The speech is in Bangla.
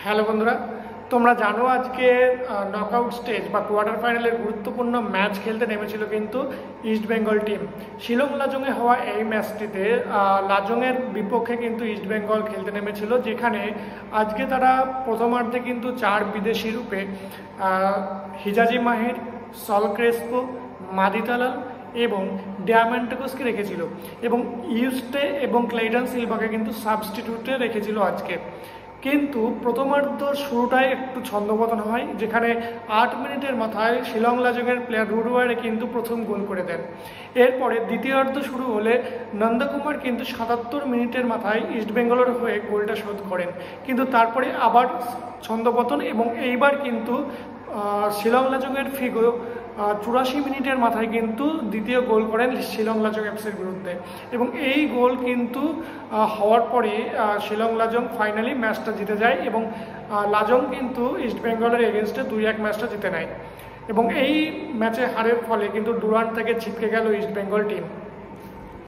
হ্যালো বন্ধুরা, তোমরা জানো আজকে নকআউট স্টেজ বা কোয়ার্টার ফাইনালের গুরুত্বপূর্ণ ম্যাচ খেলতে নেমেছিল কিন্তু ইস্ট বেঙ্গল টিম। শিলং লাজংয়ে হওয়া এই ম্যাচটিতে লাজংয়ের বিপক্ষে কিন্তু ইস্ট বেঙ্গল খেলতে নেমেছিল, যেখানে আজকে তারা প্রথমার্ধে কিন্তু 4 বিদেশি রূপে হিজাজি মাহির, সল ক্রেসপো, মাদিতালাল এবং ডিয়ামান্টেকোসকে রেখেছিল এবং ইউস্টে এবং ক্লেইটন সিলভাকে কিন্তু সাবস্টিটিউটে রেখেছিল আজকে। কিন্তু প্রথমার্ধ শুরুটাই একটু ছন্দপতন হয়, যেখানে 8 মিনিটের মাথায় শিলং লাজংয়ের প্লেয়ার রুডওয়ারে কিন্তু প্রথম গোল করে দেন। এরপরে দ্বিতীয়ার্ধ শুরু হলে নন্দকুমার কিন্তু 77 মিনিটের মাথায় ইস্টবেঙ্গলের হয়ে গোলটা শোধ করেন, কিন্তু তারপরে আবার ছন্দপতন এবং এইবার কিন্তু শিলং লাজংয়ের ফিগো 84 মিনিটের মাথায় কিন্তু দ্বিতীয় গোল করেন শিলং লাজং এফসির বিরুদ্ধে এবং এই গোল কিন্তু হওয়ার পরে শিলং লাজং ফাইনালি ম্যাচটা জিতে যায় এবং লাজং কিন্তু ইস্ট বেঙ্গলের এগেনস্টে 2-1 ম্যাচটা জিতে নেয় এবং এই ম্যাচে হারের ফলে কিন্তু ডুরান্ড থেকে ছিটকে গেল ইস্ট বেঙ্গল টিম।